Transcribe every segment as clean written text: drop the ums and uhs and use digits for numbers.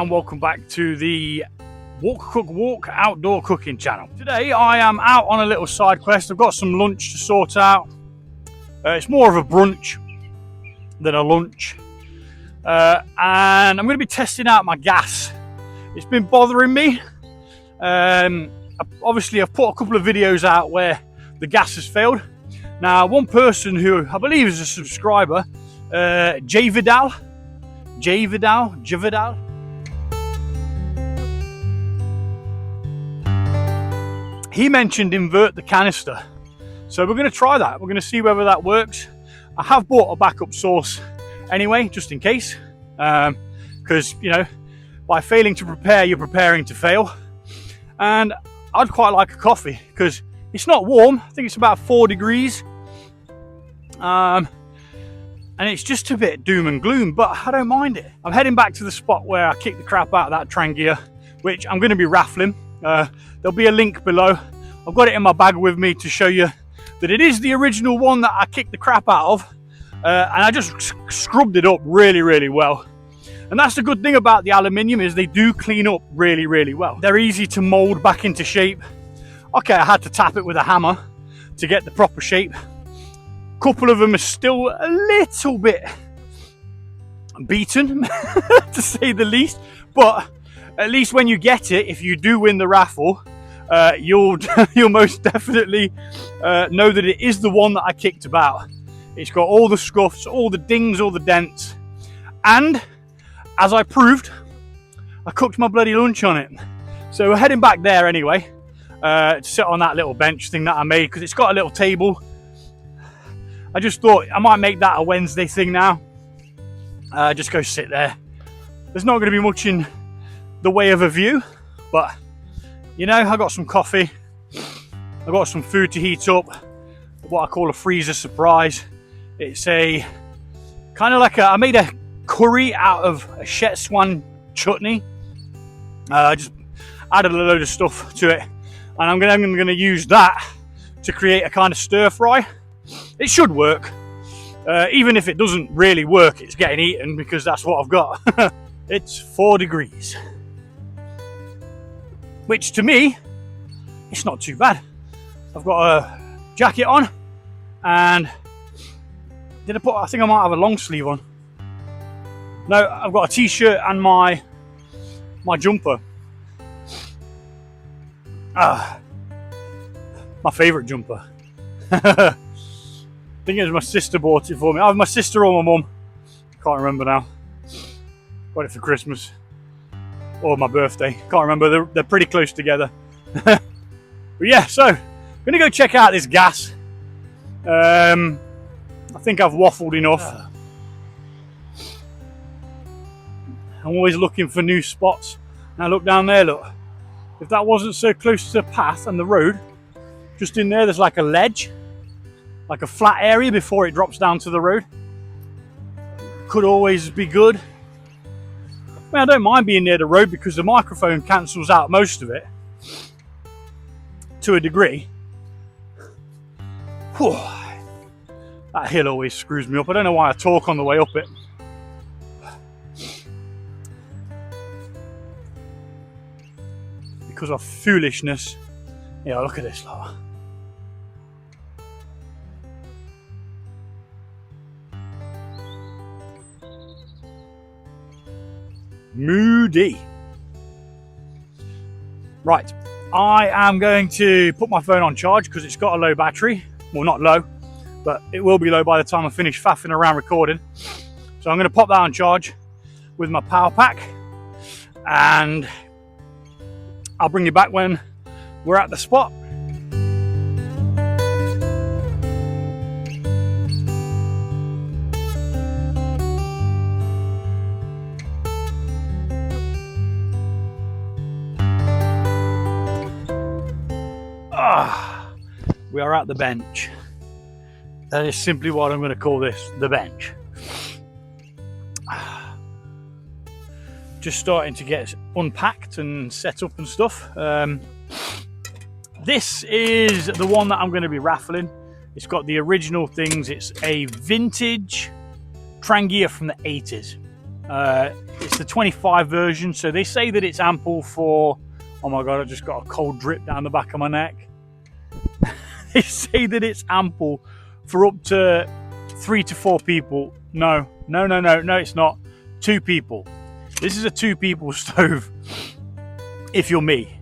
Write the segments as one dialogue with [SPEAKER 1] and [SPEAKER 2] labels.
[SPEAKER 1] and welcome back to the Walk Cook Walk outdoor cooking channel. Today I am out on a little side quest. I've got some lunch to sort out. It's more of a brunch than a lunch, and I'm going to be testing out my gas. It's been bothering me. Obviously I've put a couple of videos out where the gas has failed. Now one person who I believe is a subscriber, Javidal, he mentioned Invert the canister, so we're going to try that. We're going to see whether that works. I have bought a backup source anyway, just in case, because you know, by failing to prepare, you're preparing to fail. And I'd quite like a coffee because it's not warm. I think it's about 4 degrees, and it's just a bit doom and gloom, but I don't mind it. I'm heading back to the spot where I kicked the crap out of that Trangia, which I'm going to be raffling. There'll be a link below. I've got it in my bag with me to show you that it is the original one that I kicked the crap out of, and I just scrubbed it up really well. And that's the good thing about the aluminium, is they do clean up really well. They're easy to mold back into shape. Okay, I had to tap it with a hammer to get the proper shape. A couple of them are still a little bit beaten, to say the least, but at least when you get it, if you do win the raffle, you'll most definitely know that it is the one that I kicked about. It's got all the scuffs, all the dings, all the dents, and as I proved, I cooked my bloody lunch on it. So we're heading back there anyway, to sit on that little bench thing that I made, because it's got a little table. I just thought I might make that a Wednesday thing now. Just go sit there. There's not going to be much in the way of a view, but you know, I got some coffee, I got some food to heat up, what I call a freezer surprise. It's a kind of like I made a curry out of a Schezwan chutney. I just added a load of stuff to it, and I'm going to use that to create a kind of stir fry. It should work. Even if it doesn't really work, it's getting eaten because that's what I've got. It's 4 degrees. Which to me, it's not too bad. I've got a jacket on, and I think I might have a long sleeve on. No, I've got a t-shirt and my jumper. My favourite jumper. I think it was my sister bought it for me. Either my sister or my mum. Can't remember now. Got it for Christmas or my birthday. Can't remember. They're pretty close together. But yeah, so I'm gonna go check out this gas. I think I've waffled enough. I'm always looking for new spots. Now look down there, look. If that wasn't so close to the path and the road, just in there's like a ledge, like a flat area before it drops down to the road. Could always be good. I mean, I don't mind being near the road because the microphone cancels out most of it to a degree. Whew. That hill always screws me up. I don't know why I talk on the way up it. Because of foolishness. Yeah, look at this lot. Moody. Right, I am going to put my phone on charge because it's got a low battery. Well, not low, but it will be low by the time I finish faffing around recording. So I'm going to pop that on charge with my power pack, and I'll bring you back when we're at the spot. We are at the bench. That is simply what I'm going to call this, the bench. Just starting to get unpacked and set up and stuff. This is the one that I'm going to be raffling. It's got the original things. It's a vintage Trangia from the 80s. It's the 25 version, so they say that it's ample for, oh my god, I just got a cold drip down the back of my neck. They say that it's ample for up to 3 to 4 people. No, it's not. 2 people. This is a 2 people stove, if you're me.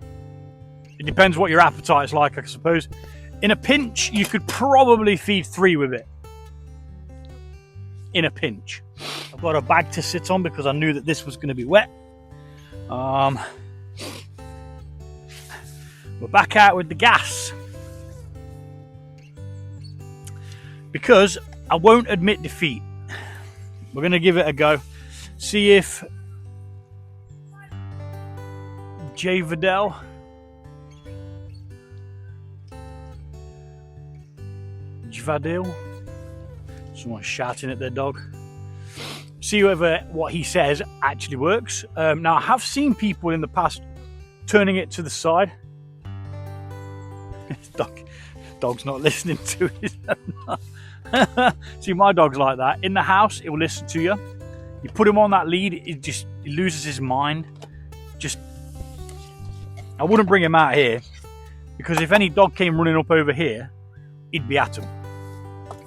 [SPEAKER 1] It depends what your appetite's like, I suppose. In a pinch, you could probably feed 3 with it. In a pinch. I've got a bag to sit on because I knew that this was going to be wet. We're back out with the gas. Because I won't admit defeat. We're going to give it a go. See if J. Vidal Jvadil, someone shouting at their dog. See whether what he says actually works. Now I have seen people in the past turning it to the side. Dog's not listening to it. See, my dog's like that. In the house, it will listen to you. You put him on that lead, he loses his mind. I wouldn't bring him out here because if any dog came running up over here, he'd be at him.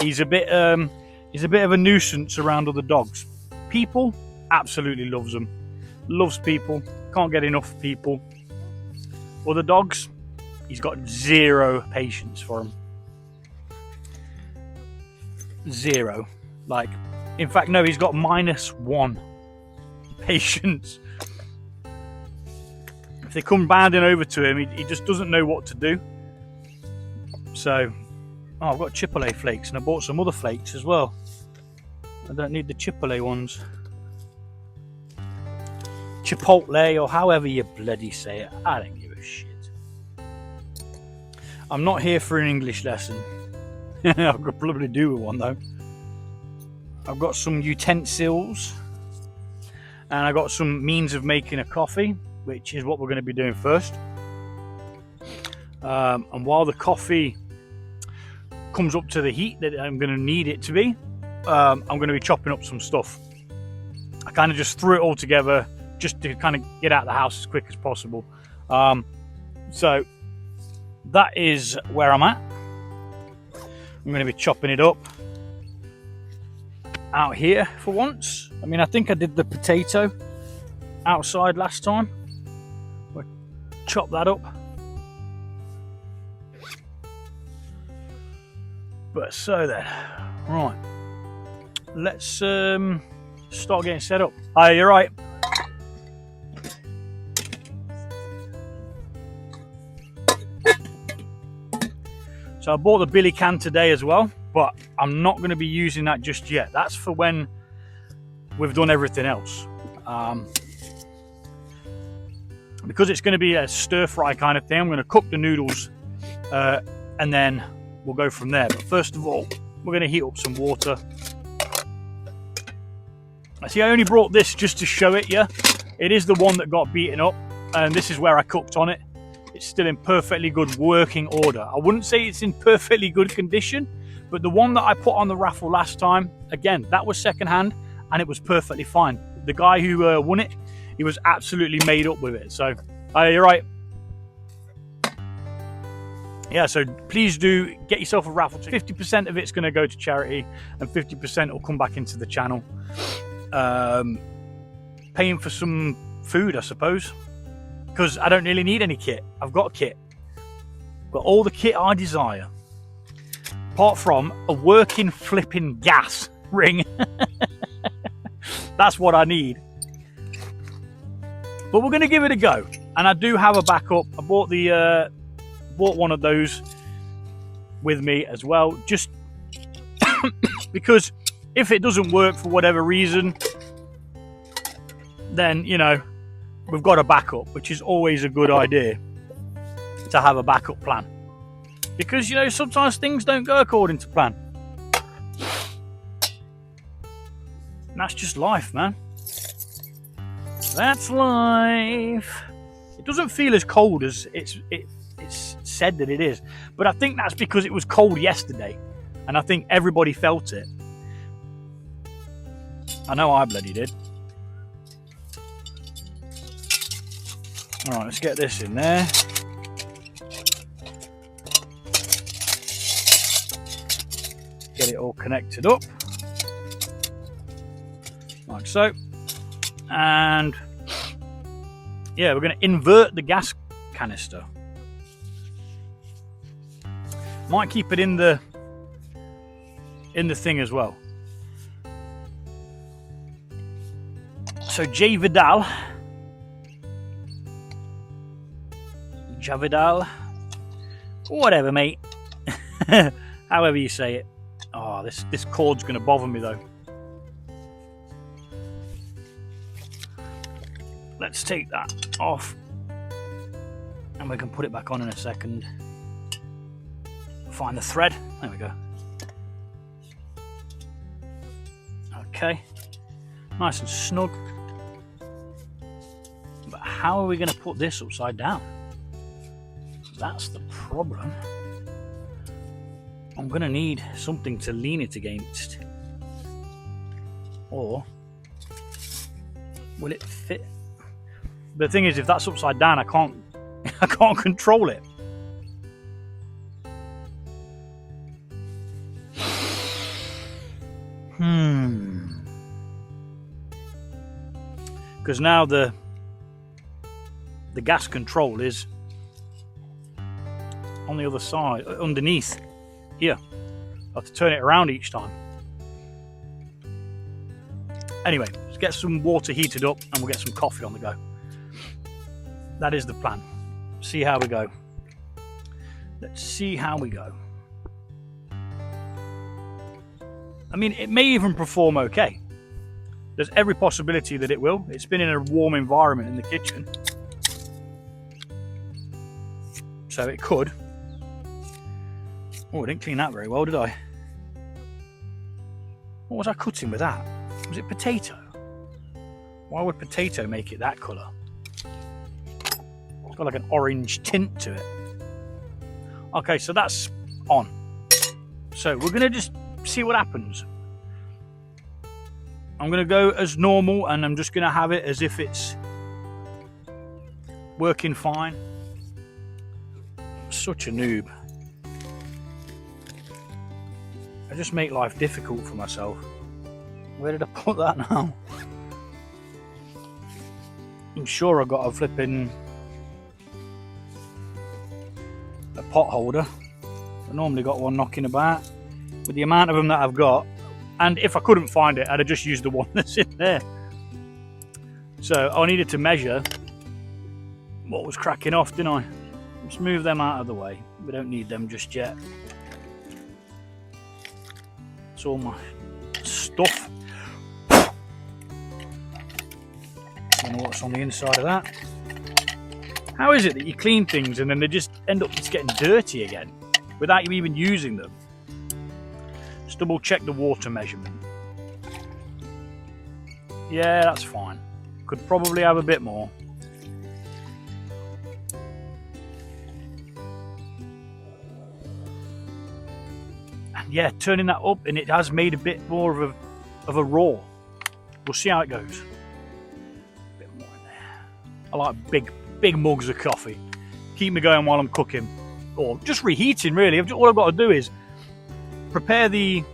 [SPEAKER 1] He's a bit of a nuisance around other dogs. People, absolutely loves them. Loves people. Can't get enough people. Other dogs, he's got 0 patience for them. 0. Like, in fact, no, he's got -1 patience. If they come bounding over to him, he just doesn't know what to do. So, oh, I've got Chipotle flakes, and I bought some other flakes as well. I don't need the Chipotle ones. Chipotle, or however you bloody say it. I don't give a shit. I'm not here for an English lesson. I could probably do with one though. I've got some utensils, and I got some means of making a coffee, which is what we're going to be doing first. And while the coffee comes up to the heat that I'm going to need it to be, I'm going to be chopping up some stuff. I kind of just threw it all together just to kind of get out of the house as quick as possible. So that is where I'm at. I'm going to be chopping it up out here for once. I mean, I think I did the potato outside last time. We'll chop that up. But so then, right, let's start getting set up. Hi, you're right. So I bought the Billy can today as well, but I'm not going to be using that just yet. That's for when we've done everything else. Because it's going to be a stir fry kind of thing, I'm going to cook the noodles and then we'll go from there. But first of all, we're going to heat up some water. See, I only brought this just to show it, yeah. It is the one that got beaten up, and this is where I cooked on it. It's still in perfectly good working order. I wouldn't say it's in perfectly good condition, but the one that I put on the raffle last time, again, that was secondhand, and it was perfectly fine. The guy who won it, he was absolutely made up with it. So, you're right. Yeah, so please do get yourself a raffle ticket. 50% of it's going to go to charity, and 50% will come back into the channel. Paying for some food, I suppose, because I don't really need any kit. I've got kit. I've got all the kit I desire, apart from a working flipping gas ring. That's what I need. But we're going to give it a go, and I do have a backup. I bought bought one of those with me as well, just because if it doesn't work for whatever reason, then, you know, we've got a backup, which is always a good idea to have a backup plan. Because, you know, sometimes things don't go according to plan. And that's just life, man. That's life. It doesn't feel as cold as it's said that it is. But I think that's because it was cold yesterday. And I think everybody felt it. I know I bloody did. All right, let's get this in there. Get it all connected up, like so. And yeah, we're going to invert the gas canister. Might keep it in the thing as well. So Javidal, whatever, mate. However you say it. Oh, this cord's going to bother me though. Let's take that off, and we can put it back on in a second. Find the thread. There we go. Okay, nice and snug. But how are we going to put this upside down? That's the problem. I'm going to need something to lean it against. Or will it fit? The thing is, if that's upside down, I can't control it. Because now the gas control is on the other side, underneath here. I have to turn it around each time. Anyway, let's get some water heated up and we'll get some coffee on the go. That is the plan. See how we go. Let's see how we go. I mean, it may even perform okay. There's every possibility that it will. It's been in a warm environment in the kitchen, so it could. Oh, I didn't clean that very well, did I? What was I cutting with that? Was it potato? Why would potato make it that colour? It's got like an orange tint to it. Okay, so that's on. So we're going to just see what happens. I'm going to go as normal and I'm just going to have it as if it's working fine. I'm such a noob. I just make life difficult for myself. Where did I put that now? I'm sure I got a flipping a pot holder. I normally got one knocking about. With the amount of them that I've got, and if I couldn't find it, I'd have just used the one that's in there. So I needed to measure what was cracking off, didn't I? Let's move them out of the way. We don't need them just yet. It's all my stuff. I don't know what's on the inside of that. How is it that you clean things and then they just end up just getting dirty again without you even using them? Just double check the water measurement. Yeah, that's fine. Could probably have a bit more. And yeah, turning that up, and it has made a bit more of a raw. We'll see how it goes. A bit more in there. I like big mugs of coffee. Keep me going while I'm cooking, or just reheating. Really, all I've got to do is prepare the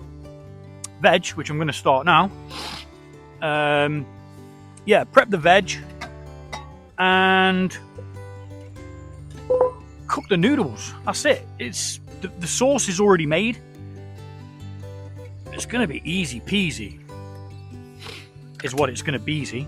[SPEAKER 1] veg, which I'm going to start now. Yeah, prep the veg and cook the noodles. That's it. It's the sauce is already made. It's going to be easy peasy. Is what it's going to be easy.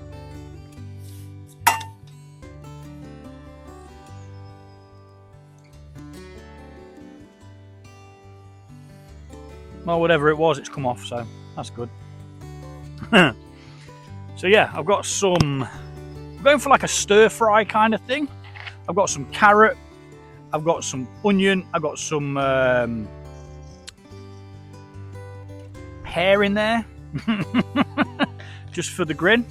[SPEAKER 1] Well, whatever it was, it's come off, so that's good. So yeah, I've got some, I'm going for like a stir fry kind of thing. I've got some carrot, I've got some onion, I've got some pear in there, just for the grin.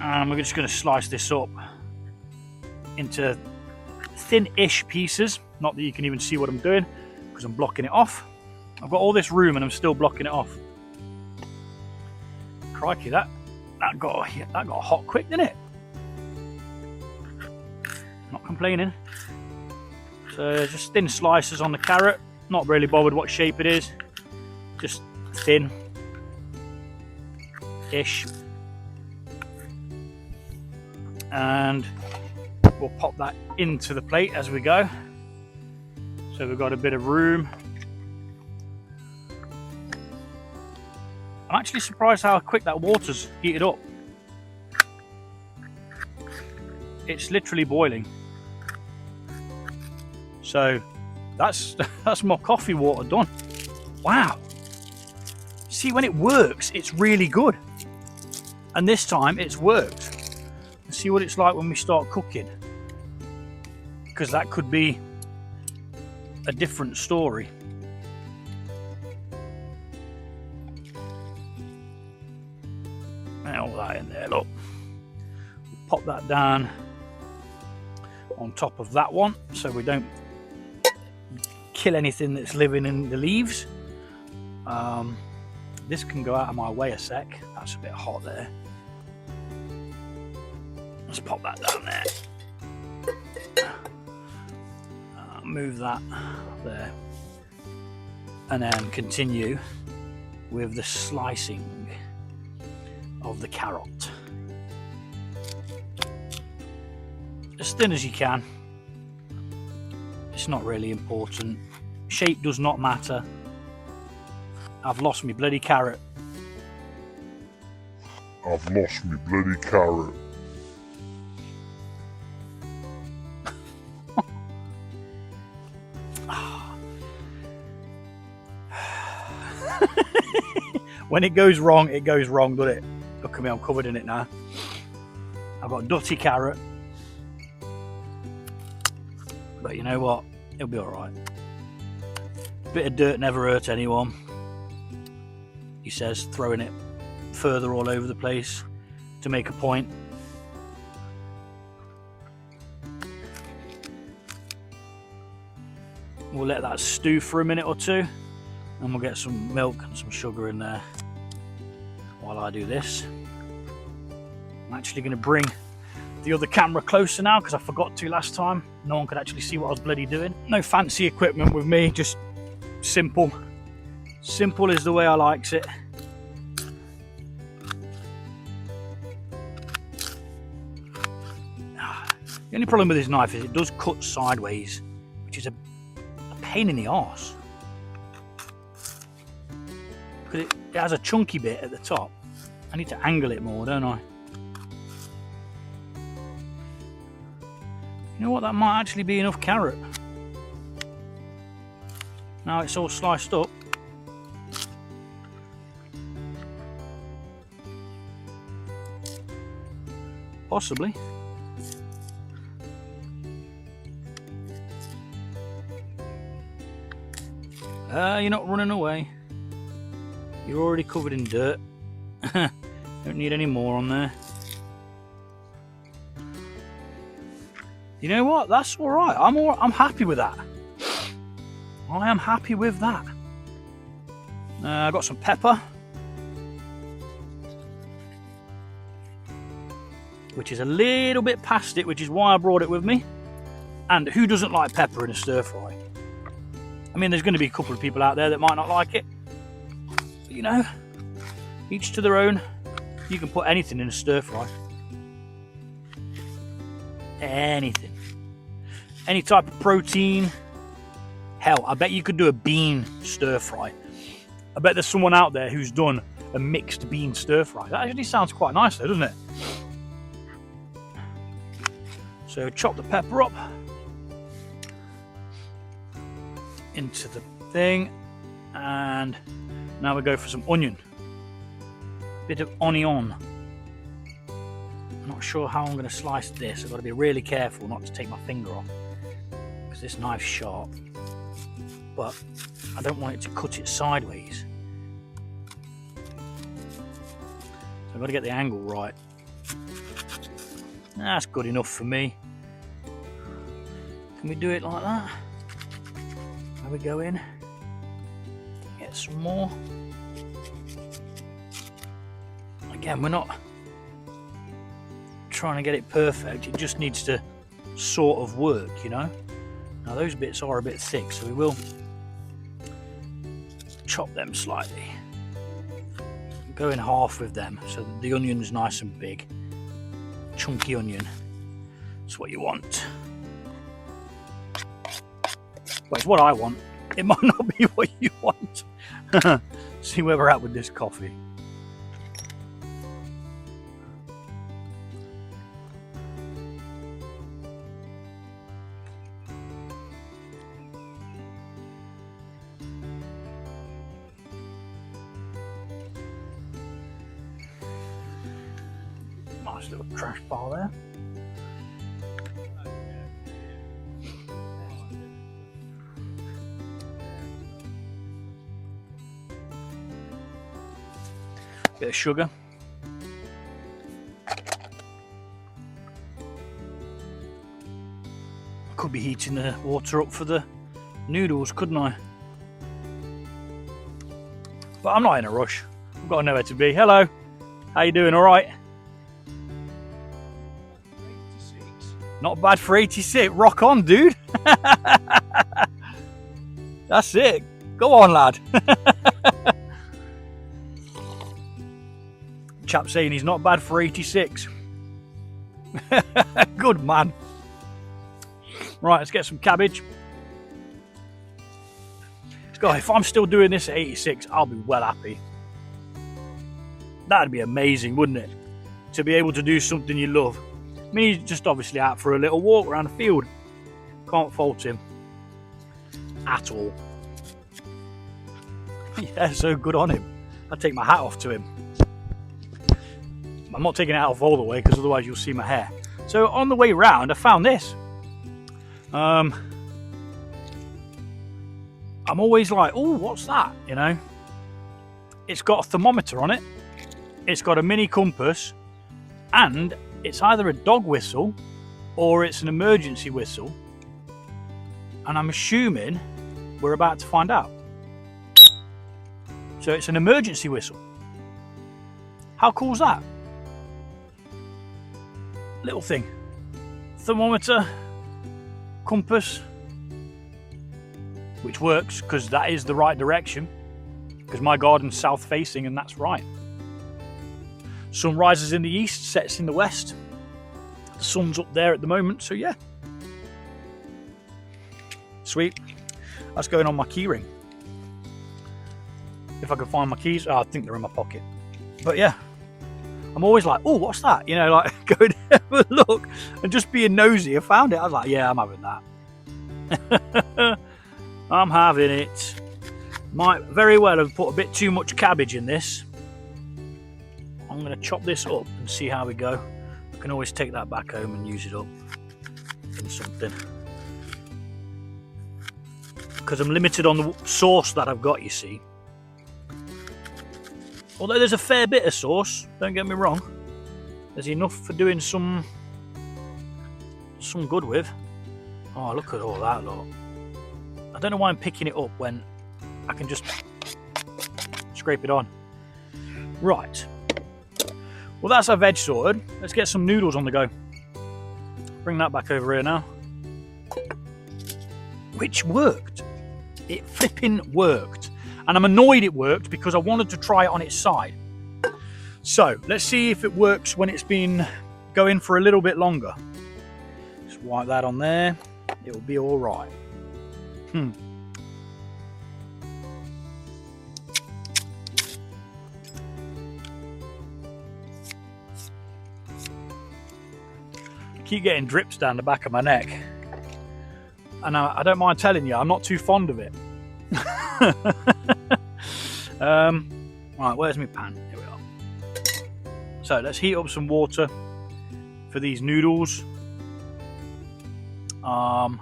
[SPEAKER 1] And we're just going to slice this up into thin-ish pieces. Not that you can even see what I'm doing because I'm blocking it off. I've got all this room and I'm still blocking it off. crikey, that got hot quick, didn't it? Not complaining. So just thin slices on the carrot. Not really bothered what shape it is. Just thin-ish. And we'll pop that into the plate as we go. So we've got a bit of room. I'm actually surprised how quick that water's heated up. It's literally boiling. So that's my coffee water done. Wow. See, when it works, it's really good. And this time it's worked. Let's see what it's like when we start cooking. Because that could be a different story. And all that in there, look. We'll pop that down on top of that one so we don't kill anything that's living in the leaves. This can go out of my way a sec. That's a bit hot there. Let's pop that down there. Move that there. And then continue with the slicing of the carrot. As thin as you can. It's not really important. Shape does not matter. I've lost my bloody carrot.
[SPEAKER 2] I've lost my bloody carrot.
[SPEAKER 1] When it goes wrong, doesn't it? Look at me, I'm covered in it now. I've got a dirty carrot. But you know what? It'll be alright. Bit of dirt never hurt anyone. He says, throwing it further all over the place to make a point. We'll let that stew for a minute or two, and we'll get some milk and some sugar in there while I do this. I'm actually going to bring the other camera closer now because I forgot to last time. No one could actually see what I was bloody doing. No fancy equipment with me, just simple. Simple is the way I likes it. The only problem with this knife is it does cut sideways, which is a pain in the arse. Because it has a chunky bit at the top. I need to angle it more, don't I? You know what, that might actually be enough carrot. Now it's all sliced up. Possibly. You're not running away. You're already covered in dirt. Don't need any more on there. You know what? That's all right. I'm happy with that. I am happy with that. I got some pepper, which is a little bit past it, which is why I brought it with me. And who doesn't like pepper in a stir fry? I mean, there's going to be a couple of people out there that might not like it. But, you know, each to their own. You can put anything in a stir fry. Anything. Any type of protein. Hell, I bet you could do a bean stir fry. I bet there's someone out there who's done a mixed bean stir fry. That actually sounds quite nice though, doesn't it? So chop the pepper up into the thing, and now we go for some onion. Bit of onion. I'm not sure how I'm going to slice this. I've got to be really careful not to take my finger off because this knife's sharp, but I don't want it to cut it sideways. So I've got to get the angle right. That's good enough for me. Can we do it like that? There we go in. Get some more. Again, we're not trying to get it perfect, it just needs to sort of work, you know. Now those bits are a bit thick, so we will chop them slightly. Go in half with them so that the onion's nice and big. Chunky onion. That's what you want. Well, it's what I want. It might not be what you want. See where we're at with this coffee. Nice little trash pile there. Bit of sugar. I could be heating the water up for the noodles, couldn't I? But I'm not in a rush. I've got nowhere to be. Hello. How you doing? All right? 86. Not bad for 86. Rock on, dude. That's it. Go on, lad. Chap saying he's not bad for 86. Good man. Right, let's get some cabbage. Let's go. If I'm still doing this at 86, I'll be well happy. That'd be amazing, wouldn't it? To be able to do something you love. I mean, he's just obviously out for a little walk around the field. Can't fault him at all. Yeah, so good on him. I'd take my hat off to him. I'm not taking it out all the way because otherwise you'll see my hair. So on the way round, I found this. I'm always like, oh, what's that? You know, it's got a thermometer on it. It's got a mini compass, and it's either a dog whistle or it's an emergency whistle. And I'm assuming we're about to find out. So it's an emergency whistle. How cool is that? Little thing. Thermometer, compass, which works because that is the right direction, because my garden's south facing and that's right. Sun rises in the east, sets in the west. The sun's up there at the moment, so yeah. Sweet. That's going on my keyring. If I can find my keys, I think they're in my pocket. But yeah, I'm always like, oh, what's that? You know, like going to have a look and just being nosy. I found it. I was like, yeah, I'm having that. I'm having it. Might very well have put a bit too much cabbage in this. I'm going to chop this up and see how we go. I can always take that back home and use it up in something. Because I'm limited on the sauce that I've got, you see. Although there's a fair bit of sauce, don't get me wrong. There's enough for doing some good with. Oh, look at all that, look. I don't know why I'm picking it up when I can just scrape it on. Right. Well, that's our veg sorted. Let's get some noodles on the go. Bring that back over here now. Which worked. It flipping worked. And I'm annoyed it worked because I wanted to try it on its side. So, let's see if it works when it's been going for a little bit longer. Just wipe that on there. It'll be all right. Keep getting drips down the back of my neck, and I don't mind telling you, I'm not too fond of it. Right, where's my pan? Here we are. So let's heat up some water for these noodles, and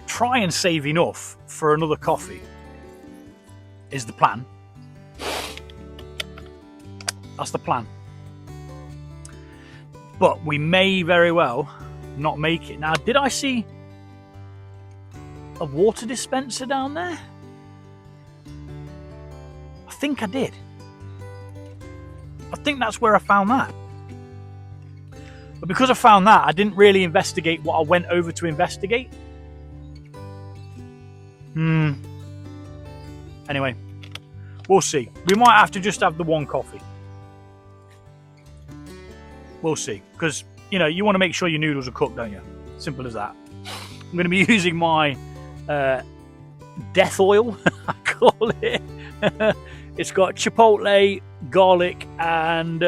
[SPEAKER 1] try and save enough for another coffee is the plan. That's the plan. But we may very well not make it. Now, did I see a water dispenser down there? I think I did. I think that's where I found that. But because I found that, I didn't really investigate what I went over to investigate. Anyway, we'll see. We might have to just have the one coffee. We'll see. Because, you know, you want to make sure your noodles are cooked, don't you? Simple as that. I'm going to be using my death oil, I call it. It's got chipotle, garlic, and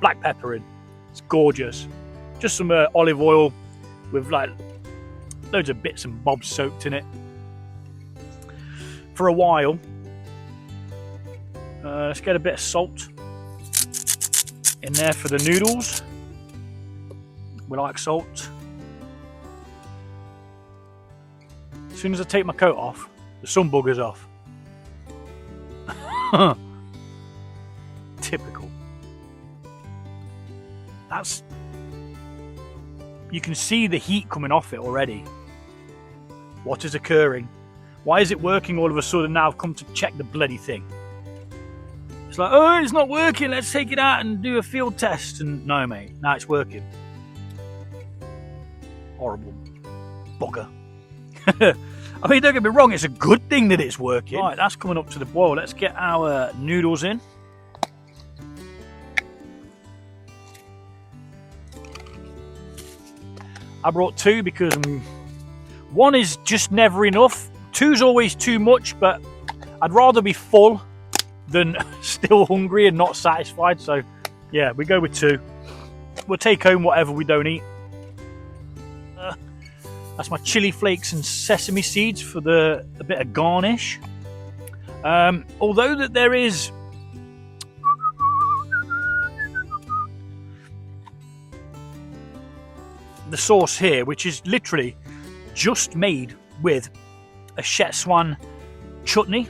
[SPEAKER 1] black pepper in. It's gorgeous. Just some olive oil with like loads of bits and bobs soaked in it for a while. Let's get a bit of salt in there for the noodles. We like salt. As soon as I take my coat off, the sun bugger's off. Typical. That's... You can see the heat coming off it already. What is occurring? Why is it working all of a sudden now? I've come to check the bloody thing. It's like, oh, it's not working. Let's take it out and do a field test. And no, mate. Now it's working. Horrible. Bugger. I mean, don't get me wrong. It's a good thing that it's working. Right, that's coming up to the boil. Let's get our noodles in. I brought two because one is just never enough. Two's always too much, but I'd rather be full than still hungry and not satisfied. So yeah, we go with two. We'll take home whatever we don't eat. That's my chili flakes and sesame seeds for a bit of garnish. Although that there is the sauce here, which is literally just made with a Schezwan chutney,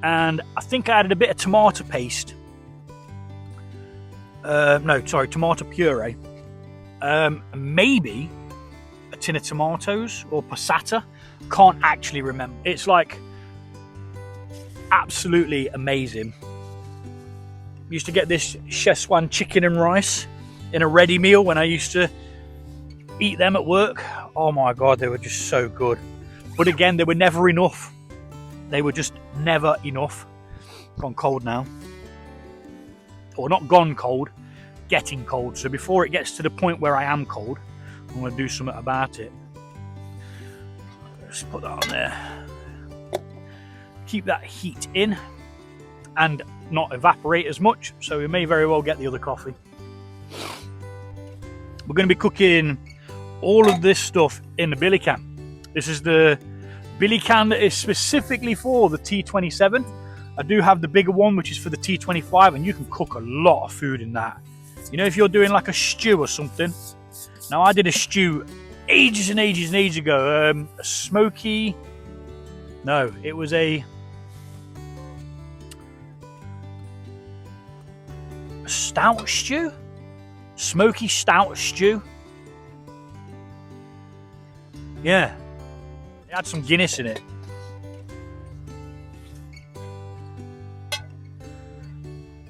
[SPEAKER 1] and I think I added a bit of tomato paste. Tomato puree. Maybe a tin of tomatoes or passata. Can't actually remember. It's like absolutely amazing. Used to get this Schezwan chicken and rice in a ready meal when I used to eat them at work. Oh my god, they were just so good. But again, they were never enough. They were just never enough. Gone cold now. Or not gone cold, getting cold. So before it gets to the point where I am cold, I'm going to do something about it. Let's put that on there. Keep that heat in and not evaporate as much, so we may very well get the other coffee. We're going to be cooking all of this stuff in the Billy can. This is the Billy can that is specifically for the T27. I do have the bigger one, which is for the T25, and you can cook a lot of food in that. You know, if you're doing like a stew or something. Now, I did a stew ages and ages and ages ago. A smoky... No, it was a stout stew? Smoky stout stew? Yeah. It had some Guinness in it.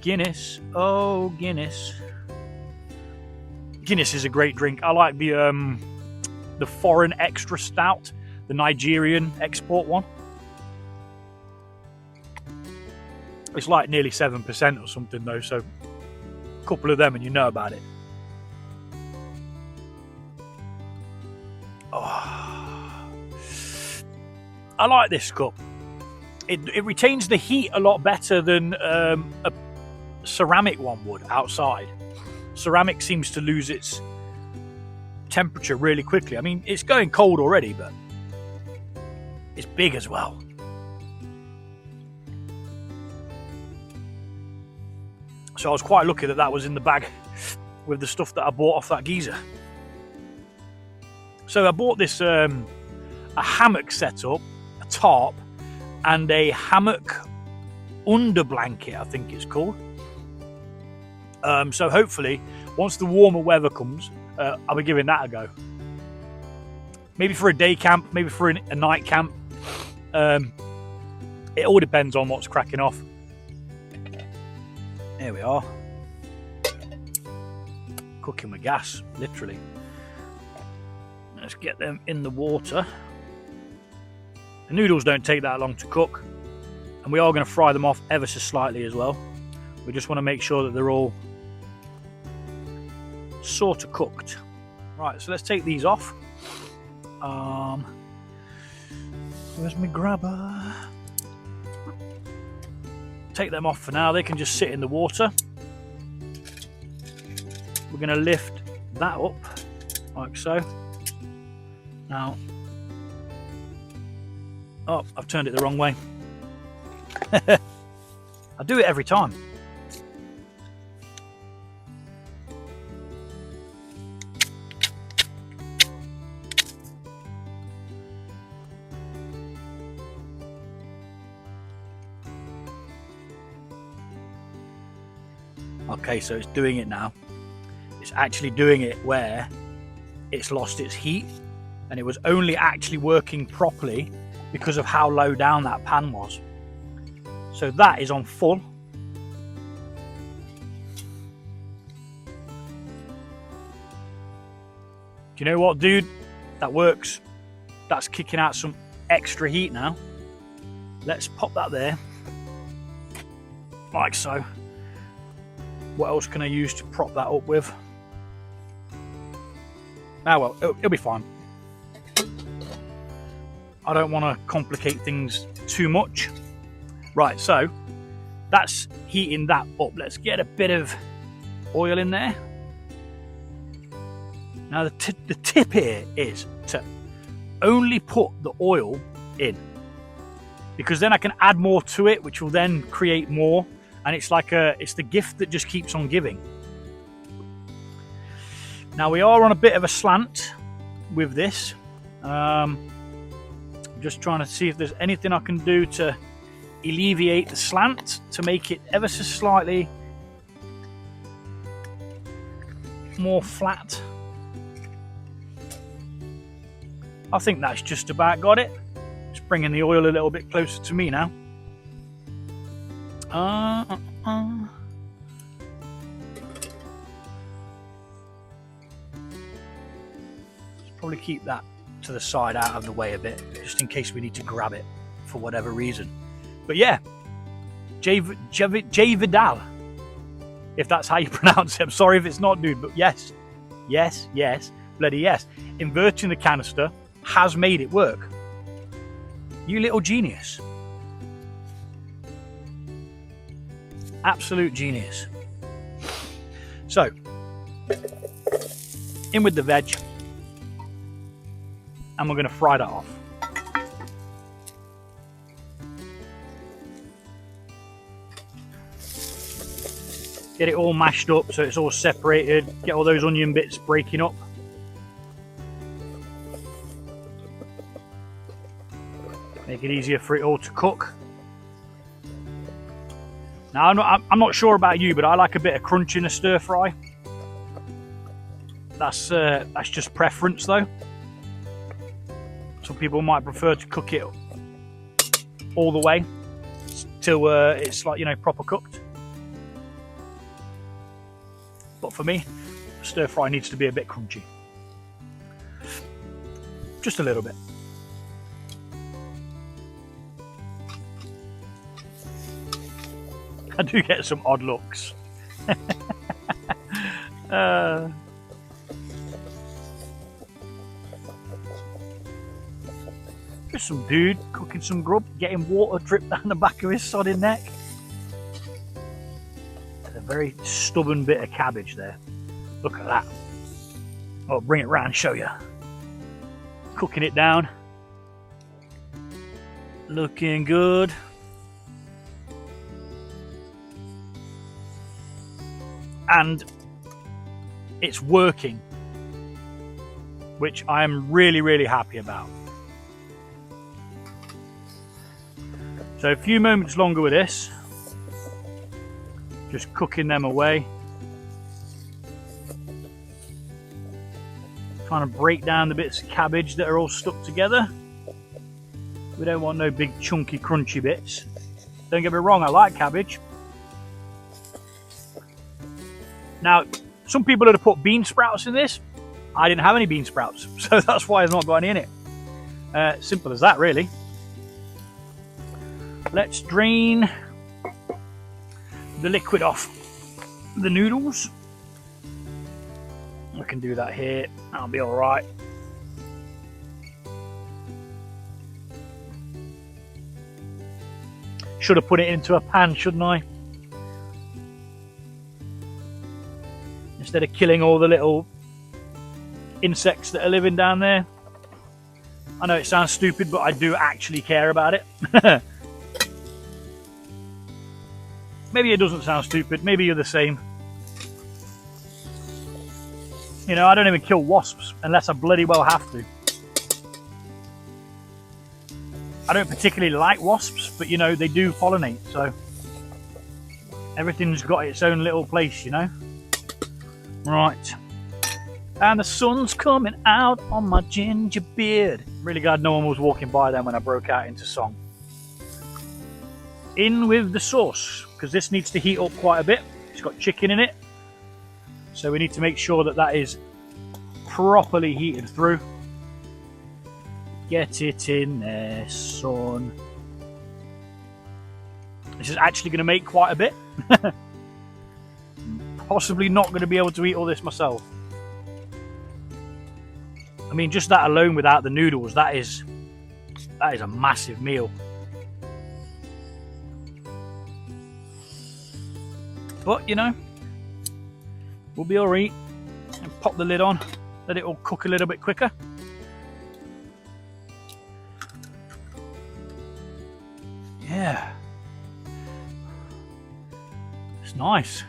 [SPEAKER 1] Guinness, oh Guinness. Guinness is a great drink. I like the foreign extra stout, the Nigerian export one. It's like nearly 7% or something though, so a couple of them and you know about it. Oh. I like this cup. It retains the heat a lot better than a ceramic one would outside. Ceramic seems to lose its temperature really quickly. I mean, it's going cold already, but it's big as well. So I was quite lucky that that was in the bag with the stuff that I bought off that geezer. So I bought this a hammock setup, a tarp, and a hammock under blanket, I think it's called. So hopefully, once the warmer weather comes, I'll be giving that a go. Maybe for a day camp, maybe for a night camp. It all depends on what's cracking off. There we are. cooking with gas, literally. Let's get them in the water. The noodles don't take that long to cook, and we are going to fry them off ever so slightly as well. We just want to make sure that they're all sort of cooked. Right, so let's take these off. Where's my grabber? Take them off for now. They can just sit in the water. We're going to lift that up like so. Now, oh, I've turned it the wrong way. I do it every time. Okay, so it's doing it now. It's actually doing it where it's lost its heat, and it was only actually working properly because of how low down that pan was. So that is on full. Do you know what, dude? That works. That's kicking out some extra heat now. Let's pop that there, like so. What else can I use to prop that up with? Ah, well, it'll be fine. I don't want to complicate things too much. Right, so that's heating that up. Let's get a bit of oil in there. Now the tip here is to only put the oil in, because then I can add more to it, which will then create more, and it's like it's the gift that just keeps on giving. Now we are on a bit of a slant with this. Just trying to see if there's anything I can do to alleviate the slant to make it ever so slightly more flat. I think that's just about got it. Just bringing the oil a little bit closer to me now. Let's probably keep that to the side, out of the way a bit, just in case we need to grab it for whatever reason. But yeah, J Vidal, if that's how you pronounce it. I'm sorry if it's not, dude, but yes, bloody yes. Inverting the canister has made it work. You little genius. Absolute genius. So, in with the veg, and we're going to fry that off. Get it all mashed up so it's all separated. Get all those onion bits breaking up. Make it easier for it all to cook. Now I'm not sure about you, but I like a bit of crunch in a stir fry. That's just preference though. Some people might prefer to cook it all the way till it's like, you know, proper cooked. But for me, stir fry needs to be a bit crunchy. Just a little bit. I do get some odd looks. Just some dude cooking some grub, getting water dripped down the back of his sodding neck. A very stubborn bit of cabbage there. Look at that. I'll bring it round, show you. Cooking it down. Looking good. And it's working, which I am really happy about. So a few moments longer with this, just cooking them away, trying to break down the bits of cabbage that are all stuck together. We don't want no big chunky crunchy bits. Don't get me wrong, I like cabbage. Now, Some people would have put bean sprouts in this. I didn't have any bean sprouts, so that's why I've not got any in it. Simple as that, really. Let's drain the liquid off the noodles. I can do that here. That'll be all right. Should have put it into a pan, shouldn't I? Instead of killing all the little insects that are living down there. I know it sounds stupid, but I do actually care about it. Maybe it doesn't sound stupid. Maybe you're the same. You know, I don't even kill wasps unless I bloody well have to. I don't particularly like wasps, but you know, they do pollinate, so everything's got its own little place, you know. Right. And the sun's coming out on my ginger beard. Really glad no one was walking by then when I broke out into song. In with the sauce, because this needs to heat up quite a bit. It's got chicken in it, so we need to make sure that that is properly heated through. Get it in there, son. This is actually going to make quite a bit. Possibly not going to be able to eat all this myself. I mean, just that alone without the noodles, that is a massive meal. But, you know, we'll be alright. And pop the lid on, let it all cook a little bit quicker. Yeah. It's nice.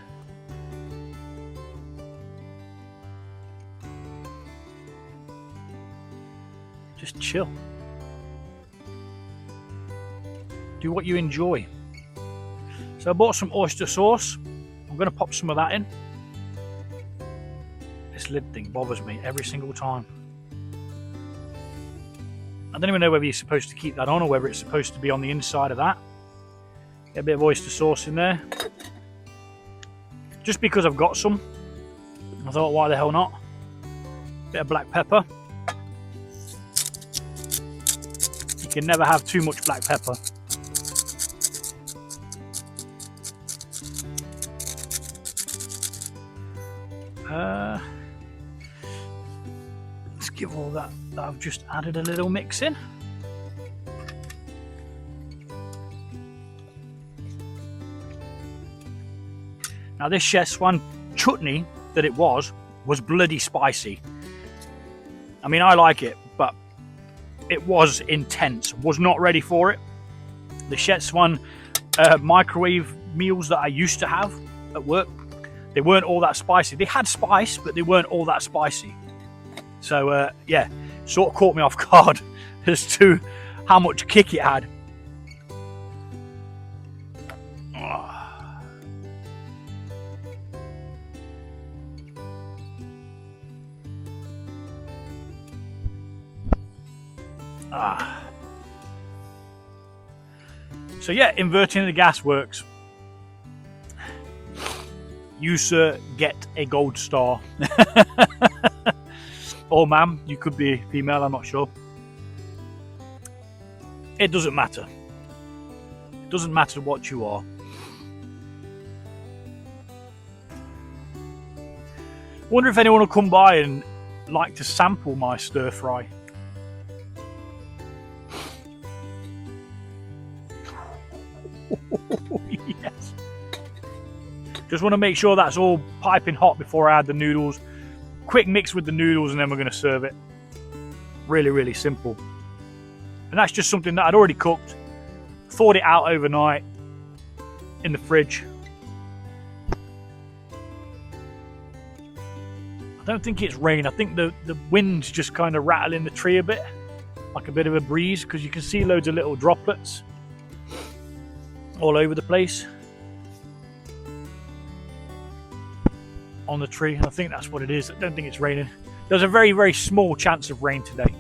[SPEAKER 1] Just chill. Do what you enjoy. So I bought some oyster sauce. I'm going to pop some of that in. This lid thing bothers me every single time. I don't even know whether you're supposed to keep that on or whether it's supposed to be on the inside of that. Get a bit of oyster sauce in there. Just because I've got some, I thought, why the hell not? Bit of black pepper. You can never have too much black pepper. Let's give all that I've just added a little mix in. Now this Schezwan chutney that it was bloody spicy. I mean, I like it, but it was intense. Was not ready for it. The Schezwan microwave meals that I used to have at work, they weren't all that spicy. They had spice, but they weren't all that spicy. So yeah, sort of caught me off guard as to how much kick it had. So yeah, inverting the gas works. You, sir, get a gold star. Or ma'am, you could be female, I'm not sure. It doesn't matter. It doesn't matter what you are. Wonder if anyone will come by and like to sample my stir fry. Yes. Just want to make sure that's all piping hot before I add the noodles. Quick mix with the noodles and then we're going to serve it. Really, really simple. And that's just something that I'd already cooked. Thawed it out overnight in the fridge. I don't think it's rain. I think the wind's just kind of rattling the tree a bit. Like a bit of a breeze, because you can see loads of little droplets all over the place on the tree, and I think that's what it is. I don't think it's raining. There's a very, very small chance of rain today.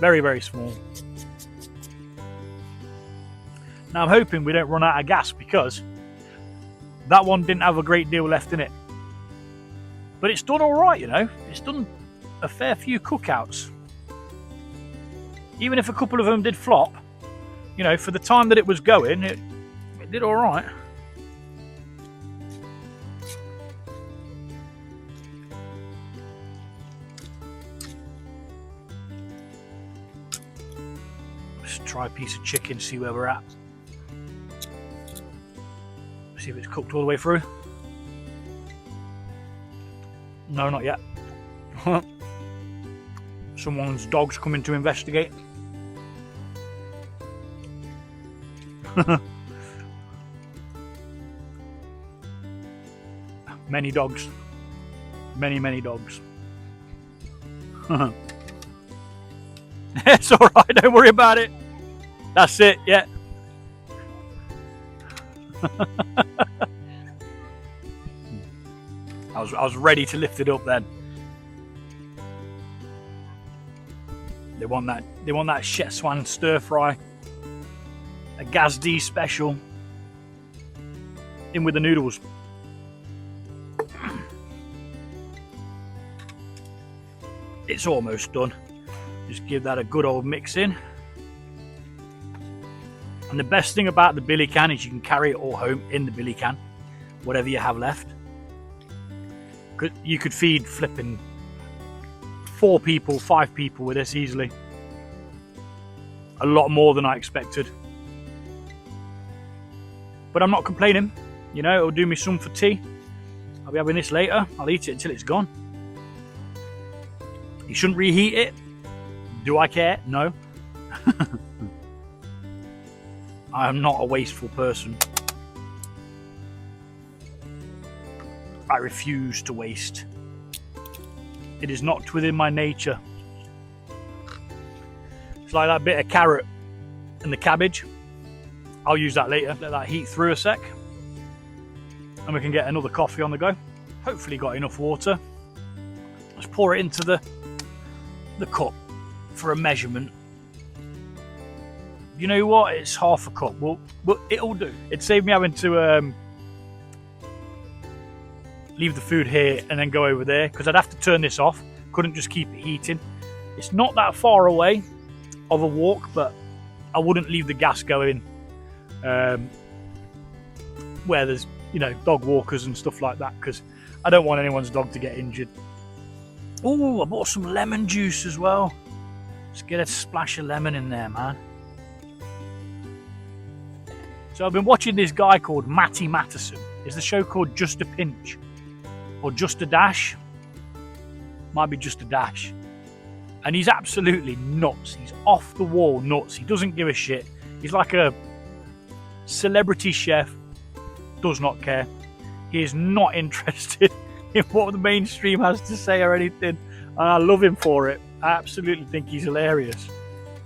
[SPEAKER 1] Very, very small. Now I'm hoping we don't run out of gas, because that one didn't have a great deal left in it. But it's done alright, you know. It's done a fair few cookouts. Even if a couple of them did flop, you know, for the time that it was going, it did alright. Let's try a piece of chicken, see where we're at. See if it's cooked all the way through. No, not yet. Someone's dog's coming to investigate. Many dogs. Many dogs. It's alright, don't worry about it. That's it, yeah. I was ready to lift it up then. They want that Schezwan stir fry, a Gazdi special, in with the noodles. It's almost done. Just give that a good old mix in. And the best thing about the Billy can is you can carry it all home in the Billy can, whatever you have left. You could feed flipping 4 people, 5 people with this easily. A lot more than I expected. But I'm not complaining. You know, it'll do me some for tea. I'll be having this later. I'll eat it until it's gone. You shouldn't reheat it. Do I care? No. I am not a wasteful person. I refuse to waste. It is not within my nature. It's like that bit of carrot and the cabbage. I'll use that later. Let that heat through a sec. And we can get another coffee on the go. Hopefully got enough water. Let's pour it into the cup for a measurement. You know what? It's half a cup. Well, it'll do. It saved me having to leave the food here and then go over there, because I'd have to turn this off. Couldn't just keep it heating. It's not that far away of a walk, but I wouldn't leave the gas going where there's, you know, dog walkers and stuff like that, because I don't want anyone's dog to get injured. Oh, I bought some lemon juice as well. Let's get a splash of lemon in there, man. So I've been watching this guy called Matty Matterson. Is the show called Just a Pinch? Or Just a Dash? Might be Just a Dash. And he's absolutely nuts. He's off the wall nuts. He doesn't give a shit. He's like a celebrity chef. Does not care. He is not interested in what the mainstream has to say or anything. And I love him for it. I absolutely think he's hilarious.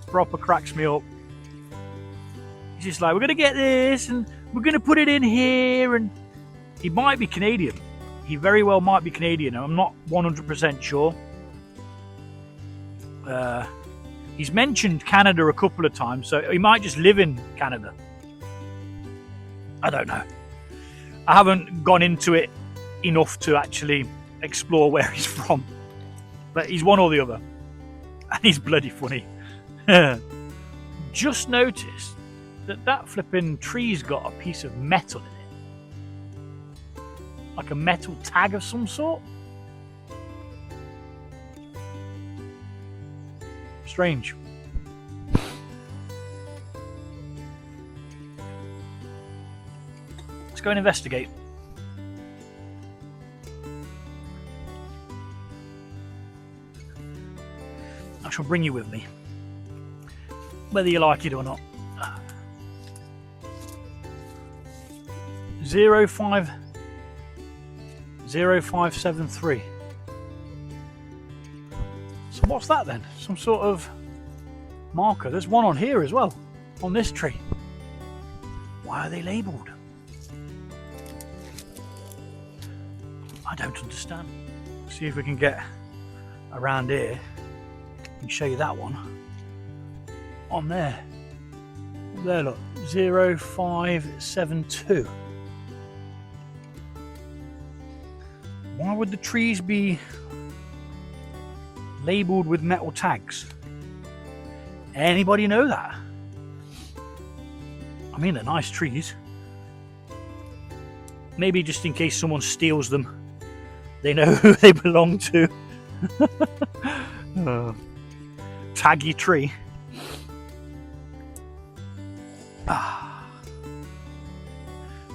[SPEAKER 1] Proper cracks me up. He's just like, we're going to get this and we're going to put it in here. And he might be Canadian. He very well might be Canadian. I'm not 100% sure. He's mentioned Canada a couple of times, so he might just live in Canada. I don't know. I haven't gone into it enough to actually explore where he's from. But he's one or the other. And he's bloody funny. Just noticed that flipping tree's got a piece of metal in it. Like a metal tag of some sort. Strange. Let's go and investigate. I shall bring you with me, whether you like it or not. 0573. So what's that then? Some sort of marker. There's one on here as well, on this tree. Why are they labelled? I don't understand. See if we can get around here and show you that one on there. There, look. 0572. Why would the trees be labelled with metal tags? Anybody know that? I mean, they're nice trees. Maybe just in case someone steals them, they know who they belong to. Taggy tree.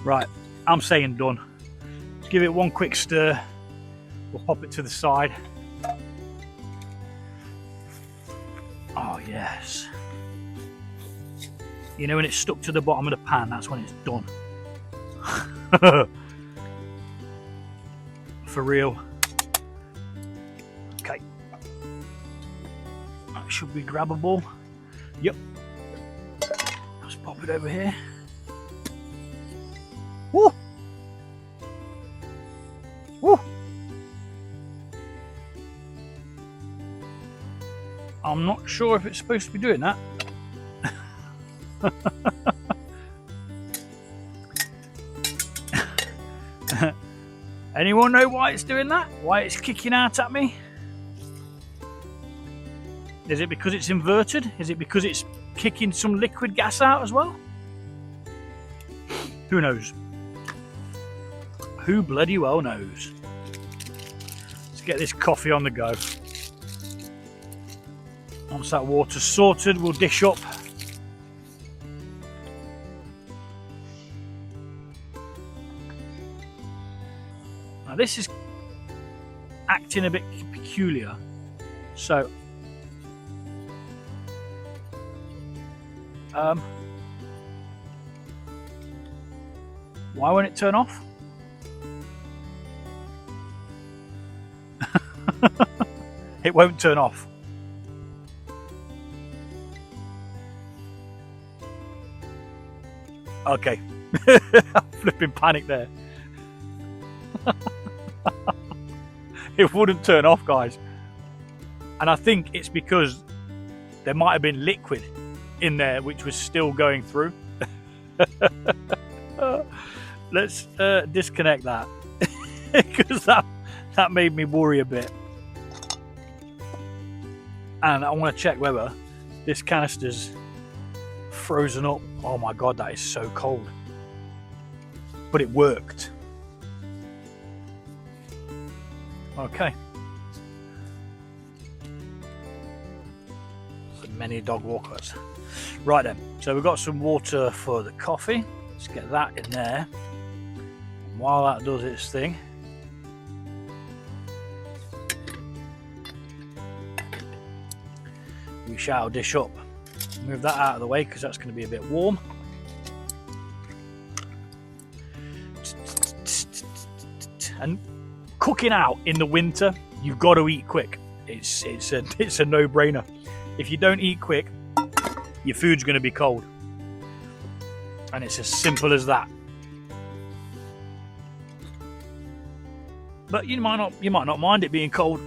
[SPEAKER 1] Right, I'm saying done. Let's give it one quick stir. We'll pop it to the side. Oh yes. You know when it's stuck to the bottom of the pan, that's when it's done. For real. Okay. That should be grabbable. Yep. Let's pop it over here. Woo! Woo! I'm not sure if it's supposed to be doing that. Anyone know why it's doing that? Why it's kicking out at me? Is it because it's inverted? Is it because it's kicking some liquid gas out as well? Who knows? Who bloody well knows? Let's get this coffee on the go. Once that water's sorted, we'll dish up. Now this is acting a bit peculiar, so why won't it turn off? It won't turn off. Okay. I'm flipping panic there. It wouldn't turn off, guys. And I think it's because there might have been liquid in there which was still going through. Let's disconnect that because that made me worry a bit. And I want to check whether this canister's frozen up. Oh my god, that is so cold. But it worked. Okay. So many dog walkers. Right then, so we've got some water for the coffee. Let's get that in there. And while that does its thing, we shall dish up. Move that out of the way because that's going to be a bit warm. And cooking out in the winter, you've got to eat quick. It's a no-brainer. If you don't eat quick, your food's going to be cold, and it's as simple as that. But you might not mind it being cold.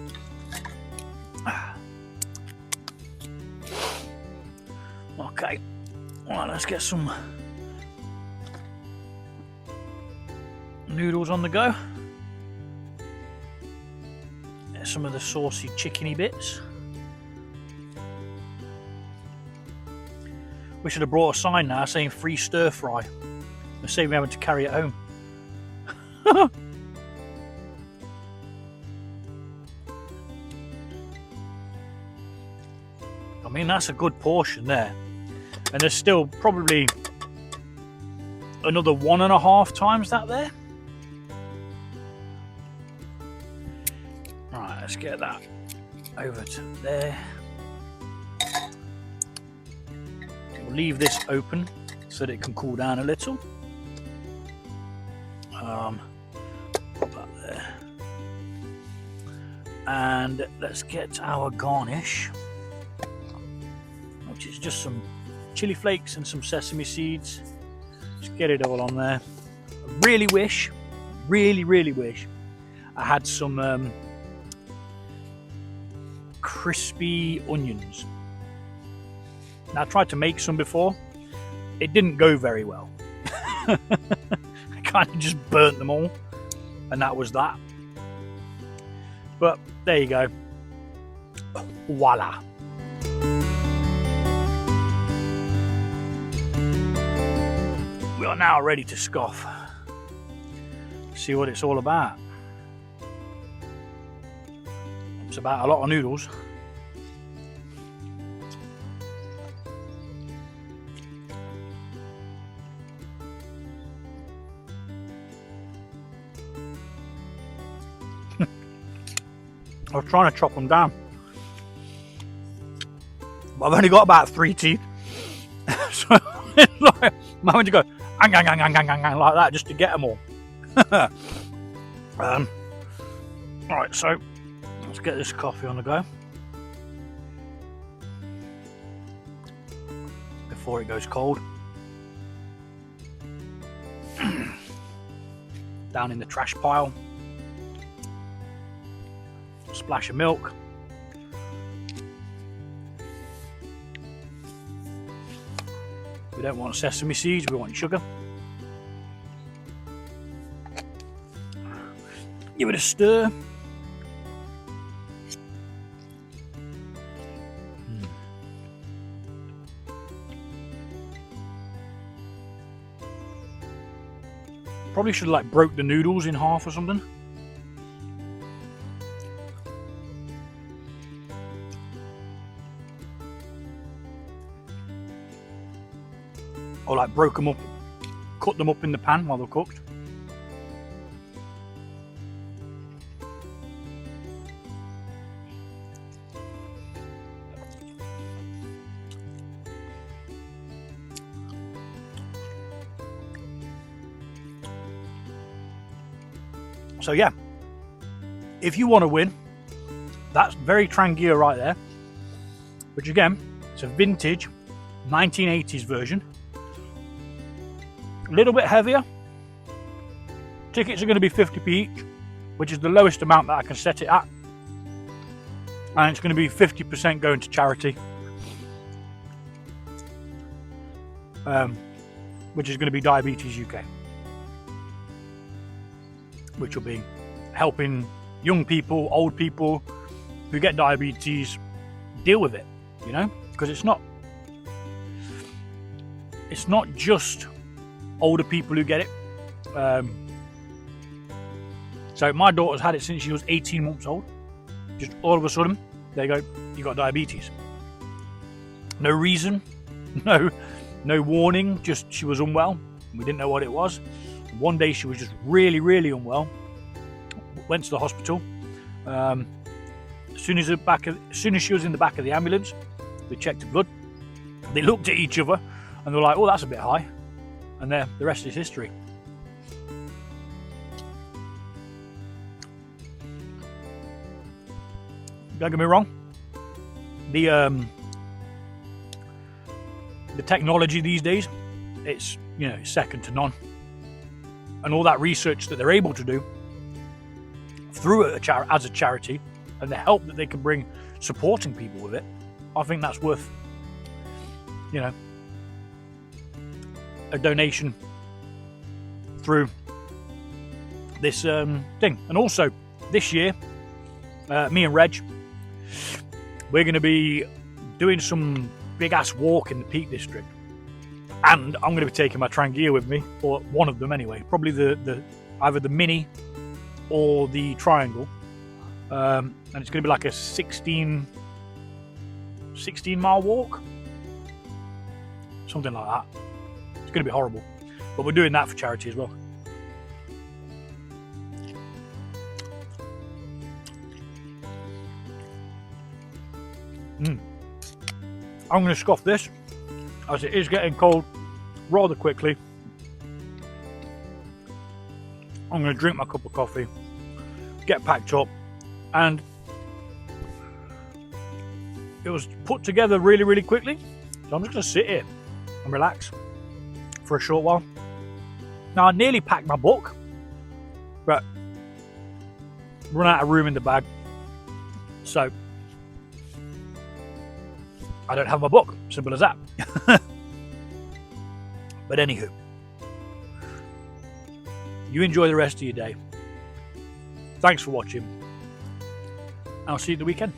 [SPEAKER 1] Okay, right, let's get some noodles on the go. There's some of the saucy chickeny bits. We should have brought a sign now saying free stir fry. Let's say we're having to carry it home. I mean, that's a good portion there. And there's still probably another 1.5 times that there. Right, let's get that over to there. We'll leave this open so that it can cool down a little. Put that there. And let's get our garnish, which is just some chili flakes and some sesame seeds. Just get it all on there. I really wish I had some crispy onions. Now, I tried to make some before, it didn't go very well. I kind of just burnt them all, and that was that. But there you go. Voila. We are now ready to scoff. See what it's all about. It's about a lot of noodles. I was trying to chop them down, but I've only got about 3 teeth, so like, I'm having to go like that just to get them all. Alright, so let's get this coffee on the go before it goes cold. Down in the trash pile. Splash of milk. We don't want sesame seeds, we want sugar. Give it a stir. Probably should have like broke the noodles in half or something. Or like broke them up, cut them up in the pan while they're cooked. So yeah, if you want to win, that's very Trangia right there. Which again, it's a vintage 1980s version. A little bit heavier. Tickets are going to be 50p each, which is the lowest amount that I can set it at. And it's going to be 50% going to charity. Which is going to be Diabetes UK. Which will be helping young people, old people who get diabetes deal with it, you know? Because it's not just older people who get it. So my daughter's had it since she was 18 months old. Just all of a sudden, there you go, you got diabetes. No reason, no warning, just she was unwell. We didn't know what it was. One day she was just really, really unwell. Went to the hospital. As soon as she was in the back of the ambulance, they checked her blood. They looked at each other and they were like, "Oh, that's a bit high." And the rest is history. Don't get me wrong. The technology these days, it's second to none. And all that research that they're able to do through as a charity, and the help that they can bring supporting people with it, I think that's worth, a donation through this thing. And also this year, me and Reg, we're going to be doing some big ass walk in the Peak District, and I'm going to be taking my Trangia with me, or one of them anyway, probably the either the Mini or the Triangle, and it's going to be like a 16 mile walk, something like that. It's going to be horrible, but we're doing that for charity as well. I'm going to scoff this, as it is getting cold rather quickly. I'm going to drink my cup of coffee, get packed up, and it was put together really, really quickly. So I'm just going to sit here and relax for a short while. Now, I nearly packed my book, but run out of room in the bag. So I don't have my book. Simple as that. But anywho, you enjoy the rest of your day. Thanks for watching. I'll see you at the weekend.